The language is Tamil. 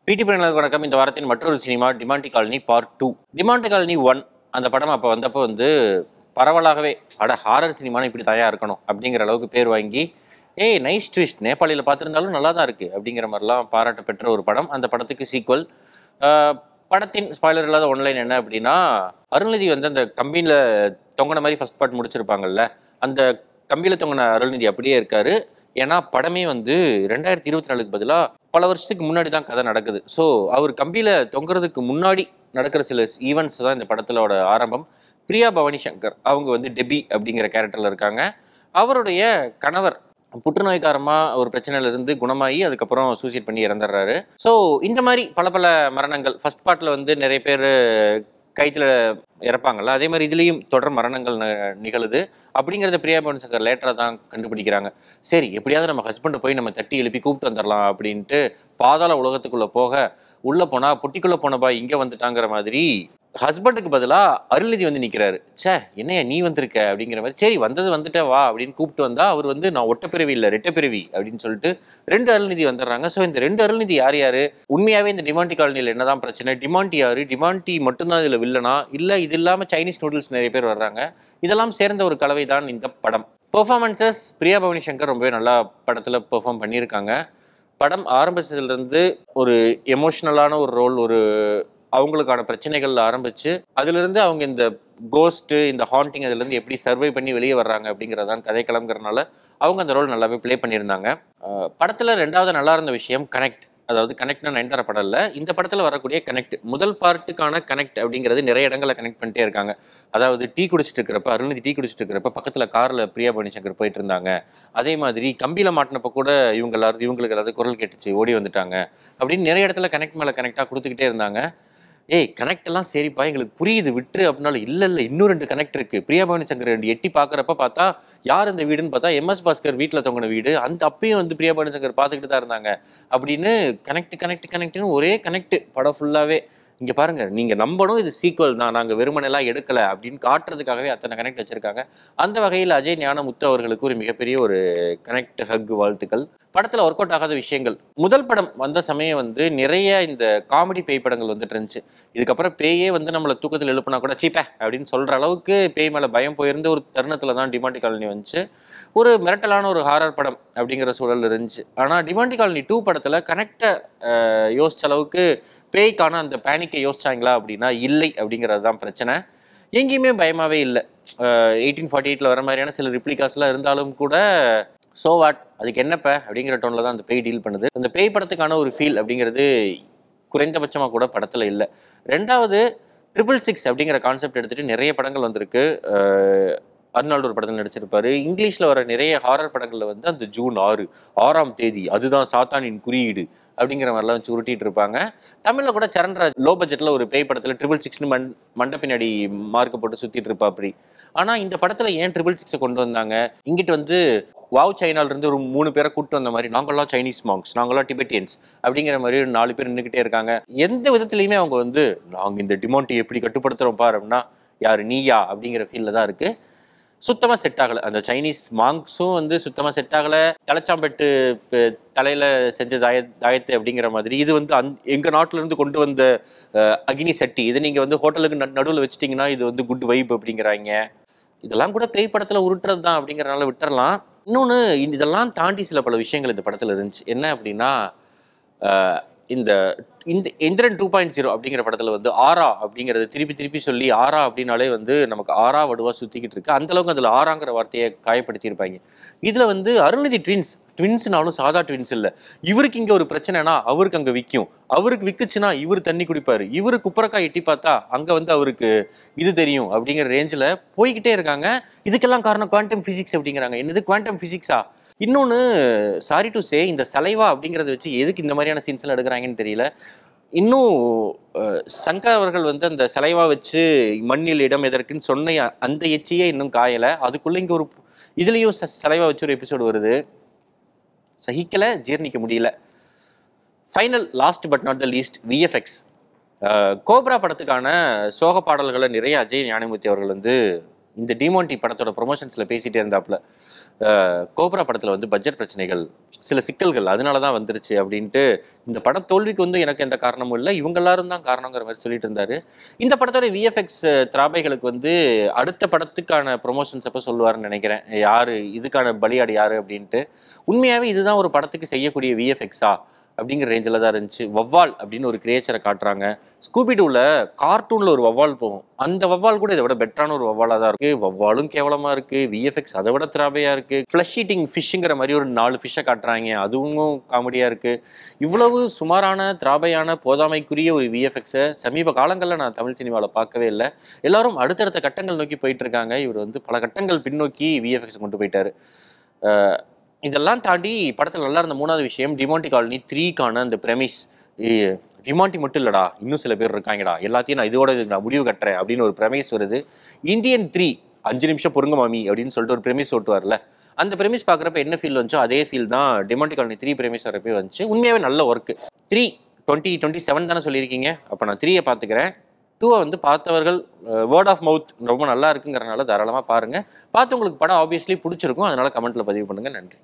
பிடி பிரிவினருக்கு வணக்கம். இந்த வாரத்தின் மற்றொரு cinema Demonte colony part 2. Demonte colony 1 அந்த படம் அப்போ வந்தப்போ வந்து பரவலாகவே ஹாரர் சினிமான்னு இப்படி தயாராக இருக்கணும் அப்படிங்கிற அளவுக்கு பேர் வாங்கி நைஸ் ட்விஸ்ட் நேபாளியில் பார்த்துருந்தாலும் நல்லா தான் இருக்குது அப்படிங்கிற மாதிரிலாம் பாராட்டு பெற்ற ஒரு படம். அந்த படத்துக்கு சீக்வல். படத்தின் ஸ்பாய்லர் இல்லாத ஒன்லைன் என்ன அப்படின்னா, அருள்நிதி வந்து அந்த கம்பியில் தொங்கின மாதிரி ஃபர்ஸ்ட் பார்ட் முடிச்சிருப்பாங்கல்ல, அந்த கம்பியில் தொங்கின அருள்நிதி அப்படியே இருக்காரு. ஏன்னா படமே வந்து 2024க்கு பதிலாக பல வருஷத்துக்கு முன்னாடி தான் கதை நடக்குது. ஸோ அவர் கம்பியில் தொங்குறதுக்கு முன்னாடி நடக்கிற சில ஈவெண்ட்ஸ் தான் இந்த படத்திலோட ஆரம்பம். பிரியா பவானி சங்கர் அவங்க வந்து டெபி அப்படிங்கிற கேரக்டரில் இருக்காங்க. அவருடைய கணவர் புற்றுநோய் காரணமாக ஒரு பிரச்சனையிலிருந்து குணமாகி அதுக்கப்புறம் சூசைட் பண்ணி இறந்துடுறாரு. ஸோ இந்த மாதிரி பல பல மரணங்கள் ஃபர்ஸ்ட் பார்ட்டில் வந்து நிறைய பேர் கைத்தில் இறப்பாங்கல்ல, அதே மாதிரி இதுலேயும் தொடர் மரணங்கள் நிகழுது. அப்படிங்கிறத பிரியா பவானி சங்கர் லேட்டராக தான் கண்டுபிடிக்கிறாங்க. சரி, எப்படியாவது நம்ம ஹஸ்பண்டை போய் நம்ம தட்டி எழுப்பி கூப்பிட்டு வந்துடலாம் அப்படின்ட்டு பாதாள உலகத்துக்குள்ளே போக, உள்ளே போனால் பொட்டிக்குள்ளே போன பாய் இங்கே வந்துட்டாங்கிற மாதிரி ஹஸ்பண்டுக்கு பதிலாக அருள்நிதி வந்து நிற்கிறாரு. என்னையா நீ வந்திருக்க அப்படிங்கிற மாதிரி. சரி, வந்துட்டே வா அப்படின்னு கூப்பிட்டு வந்தால் அவர் வந்து நான் ஒட்டப்பிறவி இல்லை ரெட்டப்பிறவி அப்படின்னு சொல்லிட்டு 2 அருள்நிதி வந்துடுறாங்க. ஸோ இந்த 2 அருள்நிதி யார் யார்? உண்மையாகவே இந்த டிமாண்டி காலனியில் என்னதான் பிரச்சனை? டிமாண்டி யார்? டிமாண்டி மட்டும்தான் இதில் வில்லனா இல்லை இது இல்லாமல் சைனீஸ் நூடுல்ஸ் நிறைய பேர் வர்றாங்க. இதெல்லாம் சேர்ந்த ஒரு கலவை தான் இந்த படம். பெர்ஃபார்மன்சஸ் பிரியா பவானி சங்கர் ரொம்பவே நல்லா படத்தில் பெர்ஃபார்ம் பண்ணியிருக்காங்க. படம் ஆரம்பிச்சதுலேருந்து ஒரு எமோஷ்னலான ஒரு ரோல், ஒரு அவங்களுக்கான பிரச்சனைகள் ஆரம்பிச்சு அதிலிருந்து அவங்க இந்த கோஸ்ட்டு இந்த ஹாண்டிங் அதுலேருந்து எப்படி சர்வை பண்ணி வெளியே வர்றாங்க அப்படிங்கிறதான் கதைக்களம்ங்கிறனால அவங்க அந்த ரோல் நல்லாவே ப்ளே பண்ணியிருந்தாங்க. படத்தில் 2வது நல்லா இருந்த விஷயம் கனெக்ட். அதாவது கனெக்ட்னா நயன்தாரா படம் இல்லை, இந்த படத்தில் வரக்கூடிய கனெக்ட். முதல் பார்ட்டுக்கான கனெக்ட் அப்படிங்கிறது நிறைய இடங்களில் கனெக்ட் பண்ணிட்டே இருக்காங்க. அதாவது டீ குடிச்சிட்டு இருக்கிறப்ப அருள்நிதி டீ குடிச்சிட்டு இருக்கிறப்ப பக்கத்தில் காரில் பிரியா பவானி சங்கர் போயிட்டு இருந்தாங்க. அதே மாதிரி கம்பியில் மாட்டினப்போ கூட இவங்களுக்கு எல்லாரும் குரல் கேட்டுச்சு ஓடி வந்துட்டாங்க அப்படின்னு நிறைய இடத்துல கனெக்ட் மேலே கனெக்டாக கொடுத்துக்கிட்டே இருந்தாங்க. கனெக்ட் எல்லாம் சரிப்பா எங்களுக்கு புரியுது விட்டுரு அப்படின்னாலும் இல்லை இன்னும் 2 கனெக்ட் இருக்கு. பிரியா பவானி சங்கர் 2 எட்டி பார்க்குறப்ப பார்த்தா யார் இந்த வீடுன்னு பார்த்தா எம்எஸ் பாஸ்கர் வீட்டில் தொங்கின வீடு. அந்த அப்பயும் வந்து பிரியா பவானி சங்கர் பார்த்துக்கிட்டு தான் இருந்தாங்க அப்படின்னு கனெக்ட்னு ஒரே கனெக்ட் படம் ஃபுல்லாகவே. இங்கே பாருங்க, நீங்கள் நம்பணும் இது சீக்வல் தான், நாங்கள் வெறுமனெல்லாம் எடுக்கலை அப்படின்னு காட்டுறதுக்காகவே அத்தனை கனெக்ட் வச்சிருக்காங்க. அந்த வகையில் அஜய் ஞானமுத்து அவர்களுக்கு ஒரு மிகப்பெரிய ஒரு கனெக்ட் ஹக் வாழ்த்துக்கள். படத்தில் ஒர்க் அவுட் ஆகாத விஷயங்கள், முதல் படம் வந்த சமயம் வந்து நிறைய இந்த காமெடி பேய் படங்கள் வந்துட்டு இருந்துச்சு. இதுக்கப்புறம் பேயே வந்து நம்மளை தூக்கத்தில் எழுப்புனா கூட சீப்பே அப்படின்னு சொல்கிற அளவுக்கு பேய் மேலே பயம் போயிருந்து ஒரு தருணத்தில் தான் டிமாண்டி காலனி வந்துச்சு. ஒரு மிரட்டலான ஒரு ஹாரர் படம் அப்படிங்கிற சூழல் இருந்துச்சு. ஆனால் டிமாண்டி காலனி 2 படத்தில் கனெக்டை யோசிச்ச அளவுக்கு பேய்க்கான அந்த பேனிக்கை யோசிச்சாங்களா அப்படின்னா இல்லை அப்படிங்கிறது தான் பிரச்சனை. எங்கேயுமே பயமாகவே இல்லை. 1848 வர மாதிரியான சில ரிப்ளிகாஸ்லாம் இருந்தாலும் கூட ஸோ வாட், அதுக்கு என்னப்ப அப்படிங்கிற டோனில் தான் அந்த பேய் டீல் பண்ணுது. அந்த பேய் படத்துக்கான ஒரு ஃபீல் அப்படிங்கிறது குறைந்தபட்சமாக கூட படத்தில் இல்லை. 2வது 666 அப்படிங்கிற கான்செப்ட் எடுத்துகிட்டு நிறைய படங்கள் வந்திருக்கு. அர்னால்டு ஒரு படத்தில் நடிச்சிருப்பாரு. இங்கிலீஷில் வர நிறைய ஹாரர் படங்களில் வந்து அந்த ஜூன் 6ஆம் தேதி அதுதான் சாத்தானின் குறியீடு அப்படிங்கிற மாதிரிலாம் வச்சு உருட்டிட்டு இருப்பாங்க. தமிழில் கூட சரண்ராஜ் லோ பட்ஜெட்டில் ஒரு பேய் படத்தில் 666 மண்டை பின்னாடி மார்க்கை போட்டு சுற்றிட்டு இருப்பா அப்படி. ஆனால் இந்த படத்தில் ஏன் 666 கொண்டு வந்தாங்க? இங்கிட்டு வந்து சைனாலிருந்து ஒரு 3 பேரை கூப்பிட்டு வந்த மாதிரி, நாங்கள்லாம் சைனீஸ் மாங்க்ஸ், நாங்கள்லாம் டிபெட்டியன்ஸ் அப்படிங்கிற மாதிரி ஒரு 4 பேர் நின்றுக்கிட்டே இருக்காங்க. எந்த விதத்துலையுமே அவங்க வந்து நாங்கள் இந்த டிமாண்டி எப்படி கட்டுப்படுத்துகிறோம் பாரு அப்படின்னா யார் நீயா அப்படிங்கிற ஃபீலில் தான் இருக்குது. சுத்தமாக செட் ஆகலை. அந்த சைனீஸ் மாங்க்ஸும் வந்து சுத்தமாக செட் ஆகலை. தலைச்சாம்பெட்டு தலையில் செஞ்ச தாயத்து அப்படிங்கிற மாதிரி. இது வந்து எங்கள் நாட்டிலேருந்து கொண்டு வந்த அக்னி சட்டி, இதை நீங்கள் வந்து ஹோட்டலுக்கு நடுவில் வச்சுட்டிங்கன்னா இது வந்து குட் வைப் அப்படிங்கிறாங்க. இதெல்லாம் கூட பேய் படத்தில் உருட்டுறது தான் அப்படிங்கிறனால விட்டுறலாம். இன்னொன்று, இதெல்லாம் தாண்டி சில பல விஷயங்கள் இந்த படத்தில் இருந்துச்சு. என்ன அப்படின்னா, இந்த எந்திரன் 2.0 அப்படிங்கிற படத்தில் வந்து ஆரா அப்படிங்கிறது திருப்பி சொல்லி ஆரா அப்படின்னாலே வந்து நமக்கு ஆரா வடுவாக சுற்றிக்கிட்டு இருக்கு. அந்தளவுக்கு அதில் ஆராங்கிற வார்த்தையை காயப்படுத்தியிருப்பாங்க. இதில் வந்து அருள்நிதி ட்வின்ஸ்னாலும் சாதா ட்வின்ஸ் இல்லை. இவருக்கு இங்கே ஒரு பிரச்சனைனா அவருக்கு அங்கே விற்கும், அவருக்கு விற்குச்சுன்னா இவர் தண்ணி குடிப்பார், இவரு குப்பரக்காய் எட்டி பார்த்தா அங்கே வந்து அவருக்கு இது தெரியும் அப்படிங்கிற ரேஞ்சில் போய்கிட்டே இருக்காங்க. இதுக்கெல்லாம் காரணம் குவாண்டம் ஃபிசிக்ஸ் அப்படிங்கிறாங்க. என்னது குவாண்டம் ஃபிசிக்ஸா? இன்னொன்று, சாரி டு சே, இந்த சலைவா அப்படிங்கிறத வச்சு எதுக்கு இந்த மாதிரியான சீன்ஸ் எல்லாம் எடுக்கிறாங்கன்னு தெரியல. இன்னும் சங்கர் அவர்கள் வந்து அந்த சலைவா வச்சு மண்ணில் இடம் எதற்குன்னு சொன்ன அந்த எச்சியே இன்னும் காயலை. அதுக்குள்ளே இங்கே ஒரு இதுலேயும் சலைவா வச்சு ஒரு எபிசோடு வருது. சகிக்கலை, ஜீர்ணிக்க முடியல. Final last but not the least VFX. Cobra படத்துக்கான சோக பாடல்களை நிறைய அஜய் ஞானமூர்த்தி அவர்கள் வந்து இந்த டிமாண்டி படத்தோட ப்ரொமோஷன்ஸில் பேசிகிட்டே இருந்தாப்புல. கோப்ரா படத்தில் வந்து பட்ஜெட் பிரச்சனைகள், சில சிக்கல்கள் அதனால தான் வந்துருச்சு அப்படின்ட்டு, இந்த பட தோல்விக்கு வந்து எனக்கு எந்த காரணமும் இல்லை, இவங்க எல்லாரும் தான் காரணங்கிற மாதிரி சொல்லிட்டு இருந்தாரு. இந்த படத்தோட விஎஃப்எக்ஸ் திராபைகளுக்கு வந்து அடுத்த படத்துக்கான ப்ரொமோஷன்ஸ் அப்போ சொல்லுவாருன்னு நினைக்கிறேன். யாரு இதுக்கான பலியாடு யாரு அப்படின்ட்டு. உண்மையாவே இதுதான் ஒரு படத்துக்கு செய்யக்கூடிய விஎஃப்எக்ஸா அப்படிங்கிற ரேஞ்சில் தான் இருந்துச்சு. வவ்வால் அப்படின்னு ஒரு கிரியேச்சரை காட்டுறாங்க. ஸ்கூபிடூவில் கார்ட்டூனில் ஒரு வவ்வால் போகும், அந்த வவ்வால் கூட இதை விட பெட்டரான ஒரு வவ்வாலாக தான் இருக்குது. வவ்வாலும் கேவலமாக இருக்குது, விஎஃப்எக்ஸ் அதை விட திராபையாக இருக்குது. ஃப்ளஷ் ஈட்டிங் ஃபிஷ்ஷுங்கிற மாதிரி ஒரு 4 ஃபிஷ்ஷை காட்டுறாங்க, அதுவும் காமெடியாக இருக்குது. இவ்வளவு சுமாரான திராபையான போதாமைக்குரிய ஒரு விஎஃப்எக்ஸை சமீப காலங்களில் நான் தமிழ் சினிமாவில் பார்க்கவே இல்லை. எல்லாரும் அடுத்தடுத்த கட்டங்கள் நோக்கி போயிட்டு இருக்காங்க. இவர் வந்து பல கட்டங்கள் பின்னோக்கி விஎஃப்எக்ஸ் கொண்டு போயிட்டாரு. இதெல்லாம் தாண்டி படத்தில் நல்லா இருந்த 3வது விஷயம் டிமாண்டி காலனி 3க்கான அந்த பிரமிஸ். டிமாண்டி மட்டும் இல்லடா, இன்னும் சில பேர் இருக்காங்கடா, எல்லாத்தையும் நான் இதோட நான் முடிவு கட்டுறேன் அப்படின்னு ஒரு பிரமிஸ் வருது. இந்தியன் 3 5 நிமிஷம் பொறுங்க மாமி அப்படின்னு சொல்லிட்டு ஒரு பிரமிஸ் ஓட்டுவார்ல, அந்த பிரமிஸ் பார்க்குறப்ப என்ன ஃபீல் வந்துச்சோ அதே ஃபீல் தான் டிமாண்டி காலனி 3 பிரமிஸ் வரப்பே வந்துச்சு. உண்மையாகவே நல்ல ஒர்க்கு. 3 2027 தானே சொல்லியிருக்கீங்க, அப்போ நான் 3 பார்த்துக்கிறேன். 2 வந்து பார்த்தவர்கள் வேர்ட் ஆஃப் மவுத் ரொம்ப நல்லா இருக்குங்கிறனால தாராளமாக பாருங்கள். பார்த்து உங்களுக்கு படம் ஆப்வியஸ்லி பிடிச்சிருக்கும், அதனால கமெண்ட்டில் பதிவு பண்ணுங்கள். நன்றி.